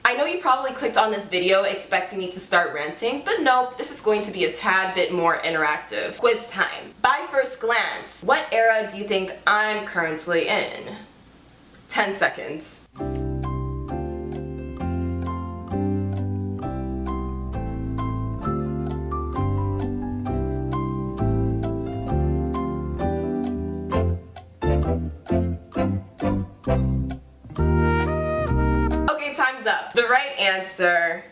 I know you probably clicked on this video expecting me to start ranting, but nope, this is going to be a tad bit more interactive. Quiz time. By first glance, what era do you think I'm currently in? 10 seconds. Okay, time's up. The right answer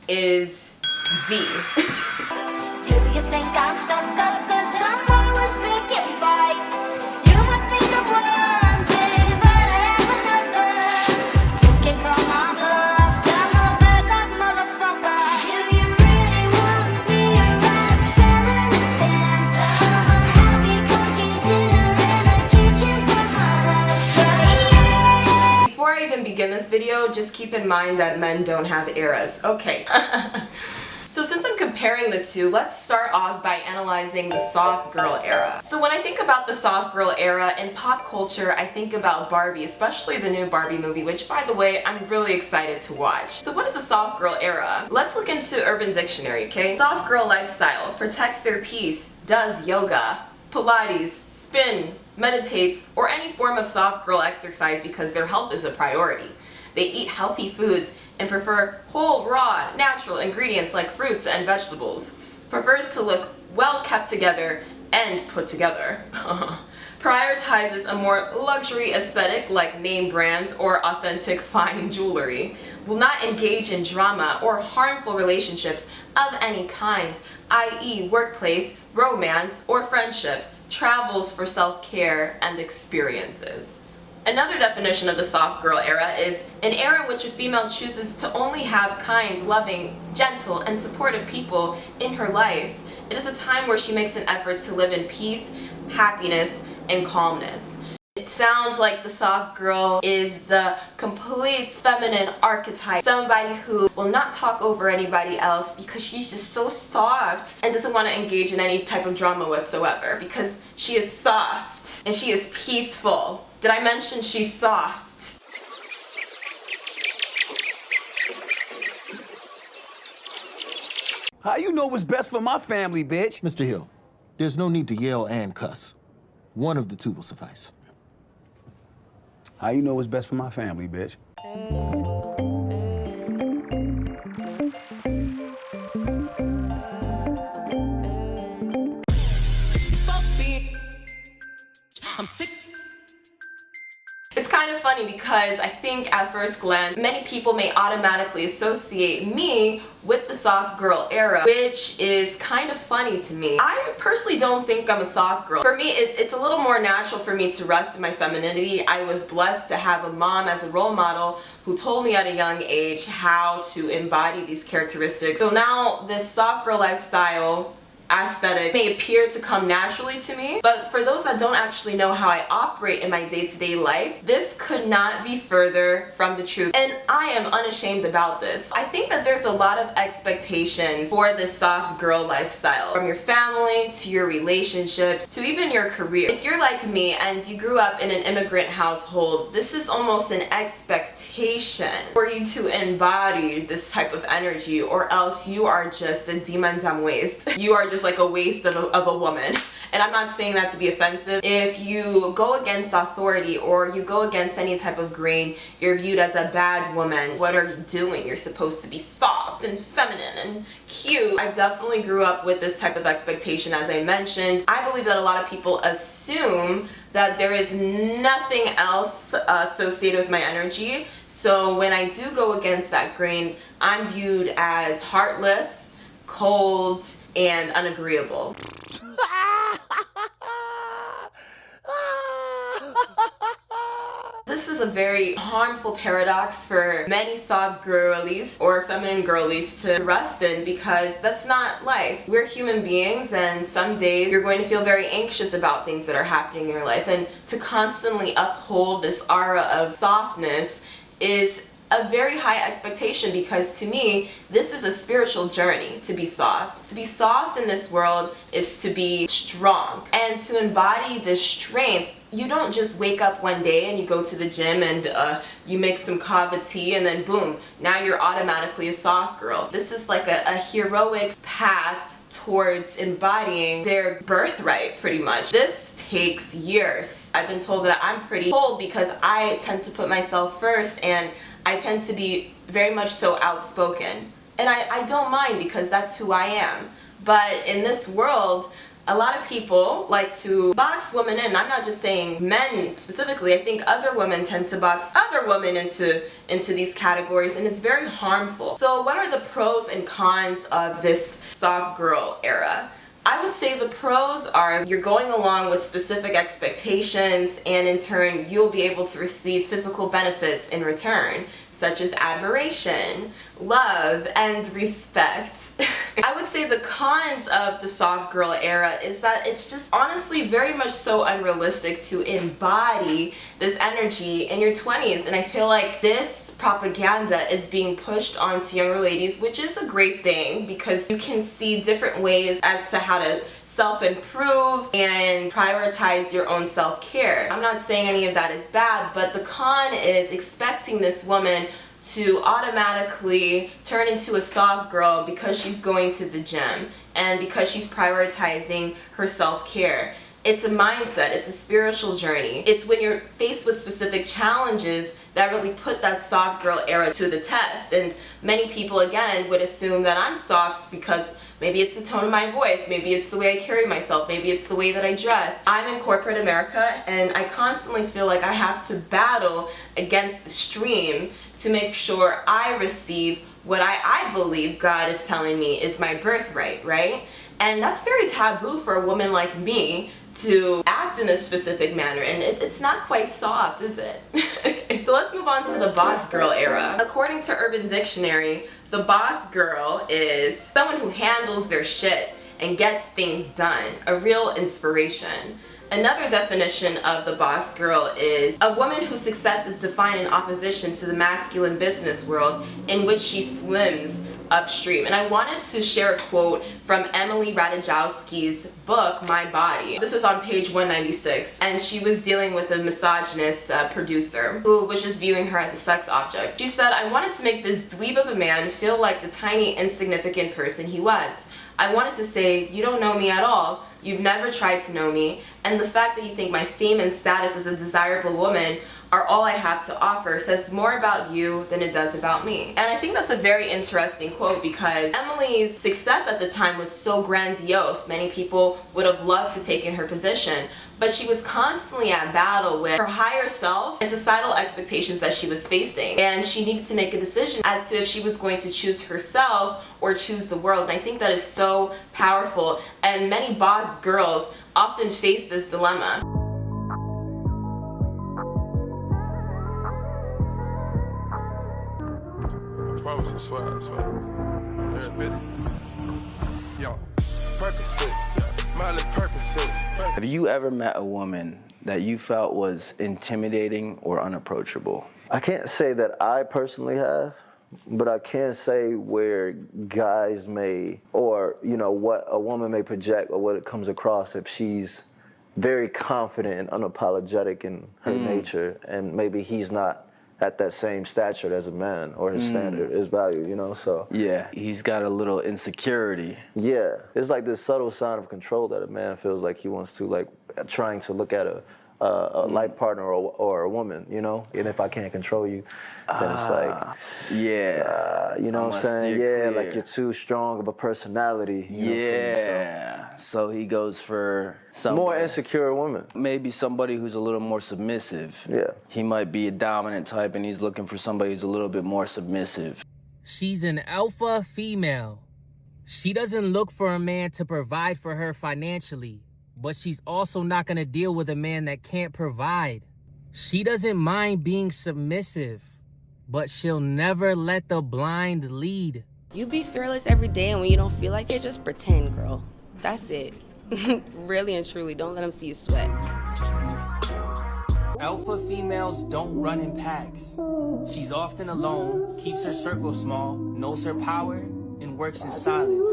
is D. Do you think I'm stuck up cause I'm always picking fights? You might think I'm one thing, but I am another. You can call my bluff, tell my back up, motherfucker. Do you really want me to ride a feminist anthem? I'm happy cooking dinner in the kitchen for my husband. Before I even begin this video, just keep in mind that men don't have eras. Okay. So since I'm comparing the two, let's start off by analyzing the soft girl era. So when I think about the soft girl era in pop culture, I think about Barbie, especially the new Barbie movie, which by the way, I'm really excited to watch. So what is the soft girl era? Let's look into Urban Dictionary, okay? Soft girl lifestyle, protects their peace, does yoga, Pilates, spin, meditates, or any form of soft girl exercise because their health is a priority. They eat healthy foods and prefer whole, raw, natural ingredients like fruits and vegetables. Prefers to look well kept together and put together. Prioritizes a more luxury aesthetic like name brands or authentic fine jewelry. Will not engage in drama or harmful relationships of any kind, i.e. workplace, romance, or friendship. Travels for self-care and experiences. Another definition of the soft girl era is an era in which a female chooses to only have kind, loving, gentle, and supportive people in her life. It is a time where she makes an effort to live in peace, happiness, and calmness. It sounds like the soft girl is the complete feminine archetype. Somebody who will not talk over anybody else because she's just so soft and doesn't want to engage in any type of drama whatsoever because she is soft and she is peaceful. Did I mention she's soft? How you know what's best for my family, bitch? Mr. Hill, there's no need to yell and cuss. One of the two will suffice. How you know what's best for my family, bitch? I'm sick. It's kind of funny because I think at first glance, many people may automatically associate me with the soft girl era, which is kind of funny to me. I personally don't think I'm a soft girl. For me, it's a little more natural for me to rest in my femininity. I was blessed to have a mom as a role model who told me at a young age how to embody these characteristics. So now this soft girl lifestyle aesthetic may appear to come naturally to me, but for those that don't actually know how I operate in my day-to-day life, this could not be further from the truth, and I am unashamed about this. I think that there's a lot of expectations for this soft girl lifestyle, from your family to your relationships to even your career. If you're like me and you grew up in an immigrant household, this is almost an expectation for you to embody this type of energy, or else you are just a demon dumb waste. You are just like a waste of a woman. And I'm not saying that to be offensive. If you go against authority or you go against any type of grain, you're viewed as a bad woman. What are you doing? You're supposed to be soft and feminine and cute. I definitely grew up with this type of expectation, as I mentioned. I believe that a lot of people assume that there is nothing else associated with my energy. So when I do go against that grain, I'm viewed as heartless, cold, and unagreeable. This is a very harmful paradox for many soft girlies or feminine girlies to rest in, because that's not life. We're human beings, and some days you're going to feel very anxious about things that are happening in your life, and to constantly uphold this aura of softness is a very high expectation, because to me, this is a spiritual journey to be soft. To be soft in this world is to be strong. And to embody this strength, you don't just wake up one day and you go to the gym and you make some kava tea and then boom, now you're automatically a soft girl. This is like a heroic path towards embodying their birthright, pretty much. This takes years. I've been told that I'm pretty cold because I tend to put myself first, and I tend to be very much so outspoken. And I don't mind, because that's who I am. But in this world, a lot of people like to box women in. I'm not just saying men specifically. I think other women tend to box other women into these categories, and it's very harmful. So what are the pros and cons of this soft girl era? I would say the pros are you're going along with specific expectations, and in turn you'll be able to receive physical benefits in return, such as admiration, love, and respect. I would say the cons of the soft girl era is that it's just honestly very much so unrealistic to embody this energy in your 20s, and I feel like this propaganda is being pushed onto younger ladies, which is a great thing because you can see different ways as to how to self-improve and prioritize your own self-care. I'm not saying any of that is bad, but the con is expecting this woman to automatically turn into a soft girl because she's going to the gym and because she's prioritizing her self-care. It's a mindset, it's a spiritual journey. It's when you're faced with specific challenges that really put that soft girl era to the test. And many people, again, would assume that I'm soft because maybe it's the tone of my voice, maybe it's the way I carry myself, maybe it's the way that I dress. I'm in corporate America, and I constantly feel like I have to battle against the stream to make sure I receive what I believe God is telling me is my birthright, right? And that's very taboo for a woman like me to act in a specific manner, and it's not quite soft, is it? So let's move on to the boss girl era. According to Urban Dictionary, the boss girl is someone who handles their shit and gets things done, a real inspiration. Another definition of the boss girl is a woman whose success is defined in opposition to the masculine business world in which she swims upstream. And I wanted to share a quote from Emily Ratajkowski's book, My Body. This is on page 196, and she was dealing with a misogynist producer who was just viewing her as a sex object. She said, "I wanted to make this dweeb of a man feel like the tiny, insignificant person he was. I wanted to say, you don't know me at all. You've never tried to know me, and the fact that you think my fame and status as a desirable woman are all I have to offer says more about you than it does about me." And I think that's a very interesting quote because Emily's success at the time was so grandiose. Many people would have loved to take in her position, but she was constantly at battle with her higher self and societal expectations that she was facing. And she needed to make a decision as to if she was going to choose herself or choose the world. And I think that is so powerful. And many boss girls often face this dilemma. Promise you, swear. Every bit. Yo, Percocets, Miley Percocets. Have you ever met a woman that you felt was intimidating or unapproachable? I can't say that I personally have, but I can say where guys may, or what a woman may project or what it comes across if she's very confident and unapologetic in her nature, and maybe he's not at that same stature as a man, or his standard, his value, so. Yeah, he's got a little insecurity. Yeah, it's like this subtle sign of control that a man feels like he wants to, like, trying to look at a life partner or a woman, and if I can't control you, then it's like, you know what I'm saying? Yeah, like you're too strong of a personality. So he goes for somebody more insecure woman. Maybe somebody who's a little more submissive. Yeah. He might be a dominant type and he's looking for somebody who's a little bit more submissive. She's an alpha female. She doesn't look for a man to provide for her financially, but she's also not going to deal with a man that can't provide. She doesn't mind being submissive, but she'll never let the blind lead. You be fearless every day, and when you don't feel like it, just pretend, girl. That's it. Really and truly, don't let them see you sweat. Alpha females don't run in packs. She's often alone, keeps her circle small, knows her power, and works in silence.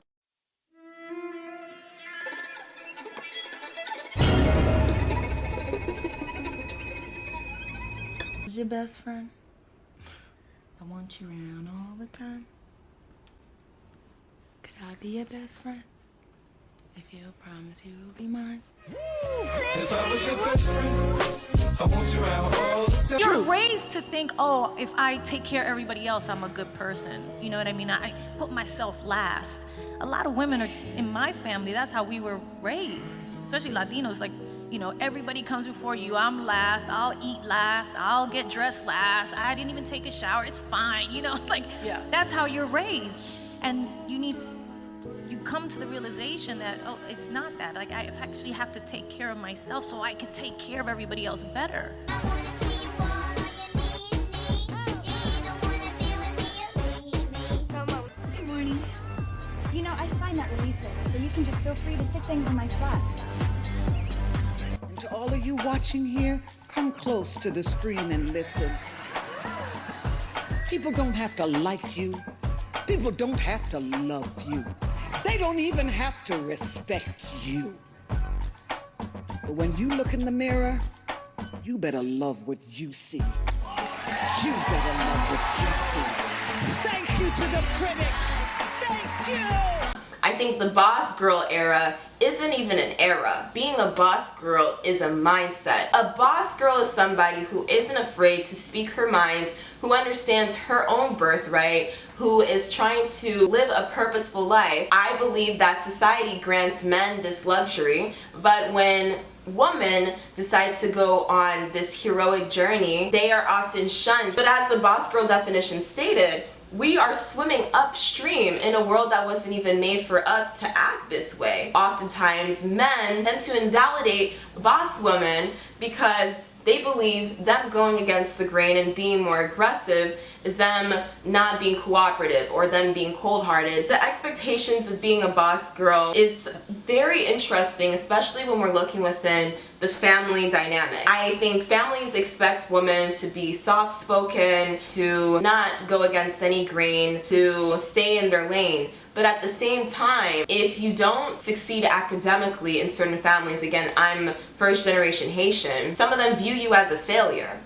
Who's your best friend? I want you around all the time. Could I be your best friend? If you'll promise you will be mine. If I was your best friend, I want you around all the time. You're raised to think, oh, if I take care of everybody else, I'm a good person. You know what I mean? I put myself last. A lot of women are, in my family, that's how we were raised, especially Latinos. Like, you know, everybody comes before you. I'm last. I'll eat last. I'll get dressed last. I didn't even take a shower. It's fine. You know, like, that's how you're raised. And you come to the realization that, oh, it's not that. Like, I actually have to take care of myself so I can take care of everybody else better. Good morning. You know, I signed that release waiver, so you can just feel free to stick things in my slot. And to all of you watching here, come close to the screen and listen. People don't have to like you. People don't have to love you. They don't even have to respect you. But when you look in the mirror, you better love what you see. You better love what you see. Thank you to the critics. Thank you. I think the boss girl era isn't even an era. Being a boss girl is a mindset. A boss girl is somebody who isn't afraid to speak her mind, who understands her own birthright, who is trying to live a purposeful life. I believe that society grants men this luxury, but when women decide to go on this heroic journey, they are often shunned. But as the boss girl definition stated, we are swimming upstream in a world that wasn't even made for us to act this way. Oftentimes, men tend to invalidate boss women because they believe them going against the grain and being more aggressive is them not being cooperative or them being cold-hearted. The expectations of being a boss girl is very interesting, especially when we're looking within the family dynamic. I think families expect women to be soft-spoken, to not go against any grain, to stay in their lane. But at the same time, if you don't succeed academically in certain families, again, I'm first generation Haitian, some of them view you as a failure.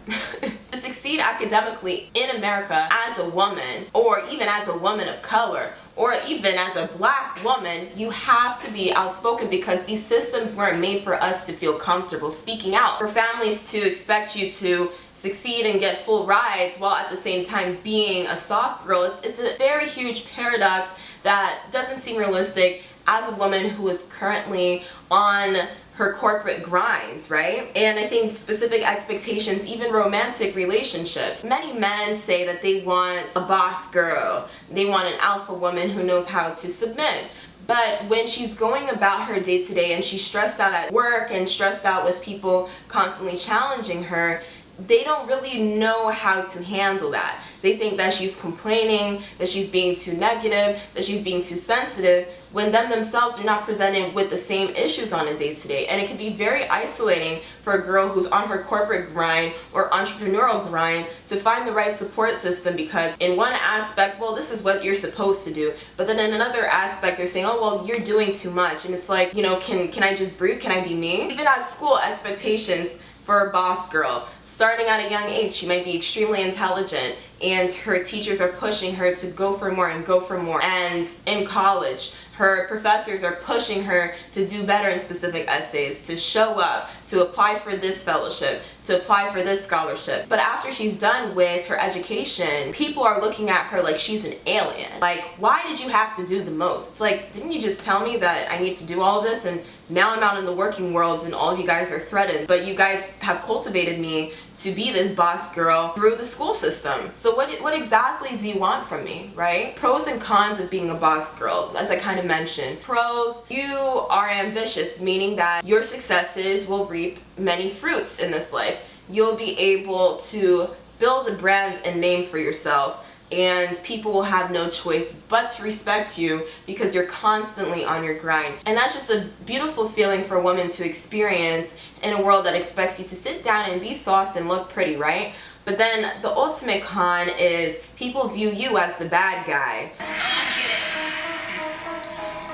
To succeed academically in America as a woman, or even as a woman of color, or even as a black woman, you have to be outspoken because these systems weren't made for us to feel comfortable speaking out. For families to expect you to succeed and get full rides while at the same time being a soft girl, it's a very huge paradox that doesn't seem realistic as a woman who is currently on her corporate grind, right? And I think specific expectations, even romantic relationships. Many men say that they want a boss girl, they want an alpha woman who knows how to submit. But when she's going about her day-to-day and she's stressed out at work and stressed out with people constantly challenging her, they don't really know how to handle that. They think that she's complaining, that she's being too negative, that she's being too sensitive, when them themselves are not presented with the same issues on a day-to-day. And it can be very isolating for a girl who's on her corporate grind or entrepreneurial grind to find the right support system, because in one aspect, well, this is what you're supposed to do. But then in another aspect, they're saying, oh, well, you're doing too much. And it's like, you know, can I just breathe? Can I be me? Even at school, expectations for a boss girl. Starting at a young age, she might be extremely intelligent and her teachers are pushing her to go for more and go for more. And in college, her professors are pushing her to do better in specific essays, to show up, to apply for this fellowship, to apply for this scholarship. But after she's done with her education, people are looking at her like she's an alien. Like, why did you have to do the most? It's like, didn't you just tell me that I need to do all of this? And now I'm out in the working world and all of you guys are threatened. But you guys have cultivated me to be this boss girl through the school system. So what exactly do you want from me, right? Pros and cons of being a boss girl, as I kind of mentioned. Pros, you are ambitious, meaning that your successes will reap many fruits in this life. You'll be able to build a brand and name for yourself and people will have no choice but to respect you because you're constantly on your grind. And that's just a beautiful feeling for a woman to experience in a world that expects you to sit down and be soft and look pretty, right? But then the ultimate con is people view you as the bad guy.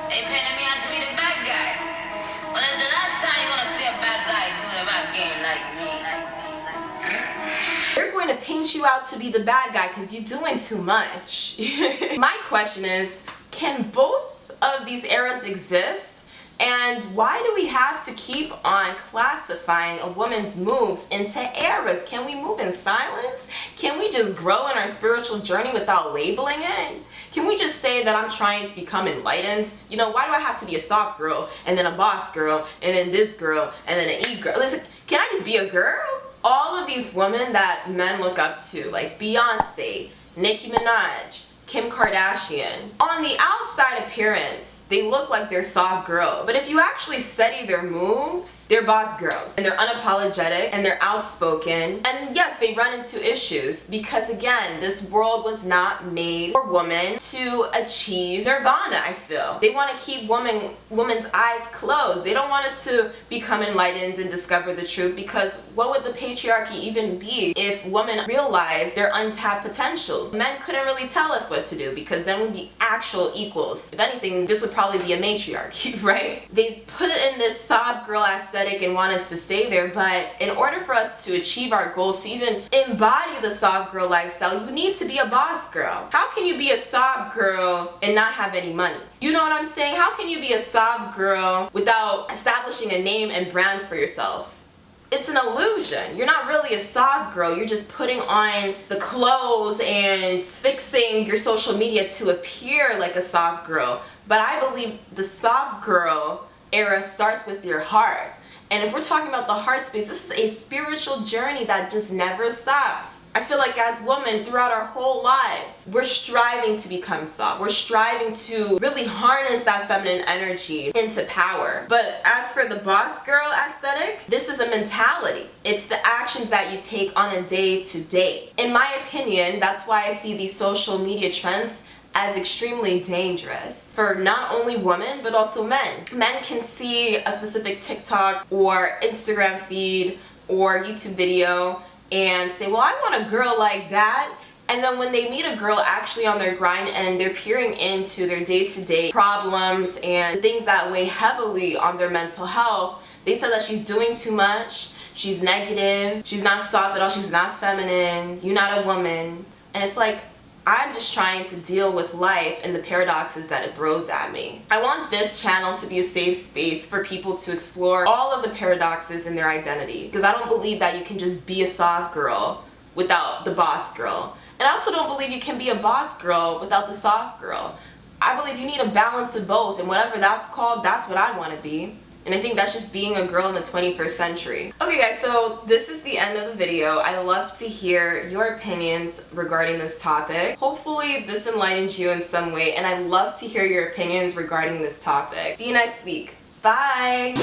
They painted me out to be the bad guy. When is the last time you gonna see a bad guy do the rap game like me? They're going to paint you out to be the bad guy because you're doing too much. My question is, can both of these eras exist? And why do we have to keep on classifying a woman's moves into eras? Can we move in silence? Can we just grow in our spiritual journey without labeling it? Can we just say that I'm trying to become enlightened? You know, why do I have to be a soft girl, and then a boss girl, and then this girl, and then an e-girl? Listen, can I just be a girl? All of these women that men look up to, like Beyonce, Nicki Minaj, Kim Kardashian, on the outside appearance, they look like they're soft girls. But if you actually study their moves, they're boss girls. And they're unapologetic, and they're outspoken. And yes, they run into issues because, again, this world was not made for women to achieve nirvana, I feel. They want to keep women's eyes closed. They don't want us to become enlightened and discover the truth, because what would the patriarchy even be if women realized their untapped potential? Men couldn't really tell us what to do, because then we'd be actual equals. If anything, this would probably be a matriarchy, right? They put in this soft girl aesthetic and want us to stay there, but in order for us to achieve our goals, to even embody the soft girl lifestyle, you need to be a boss girl. How can you be a soft girl and not have any money? You know what I'm saying? How can you be a soft girl without establishing a name and brand for yourself? It's an illusion. You're not really a soft girl. You're just putting on the clothes and fixing your social media to appear like a soft girl. But I believe the soft girl era starts with your heart. And if we're talking about the heart space, this is a spiritual journey that just never stops. I feel like as women, throughout our whole lives, we're striving to become soft. We're striving to really harness that feminine energy into power. But as for the boss girl aesthetic, this is a mentality. It's the actions that you take on a day-to-day. In my opinion, that's why I see these social media trends as extremely dangerous for not only women but also men. Men can see a specific TikTok or Instagram feed or YouTube video and say, well, I want a girl like that. And then when they meet a girl actually on their grind and they're peering into their day-to-day problems and things that weigh heavily on their mental health, they say that she's doing too much, she's negative, she's not soft at all, she's not feminine, you're not a woman. And it's like, I'm just trying to deal with life and the paradoxes that it throws at me. I want this channel to be a safe space for people to explore all of the paradoxes in their identity, because I don't believe that you can just be a soft girl without the boss girl. And I also don't believe you can be a boss girl without the soft girl. I believe you need a balance of both, and whatever that's called, that's what I want to be. And I think that's just being a girl in the 21st century. Okay guys, so this is the end of the video. I love to hear your opinions regarding this topic. Hopefully this enlightens you in some way, and I love to hear your opinions regarding this topic. See you next week. Bye!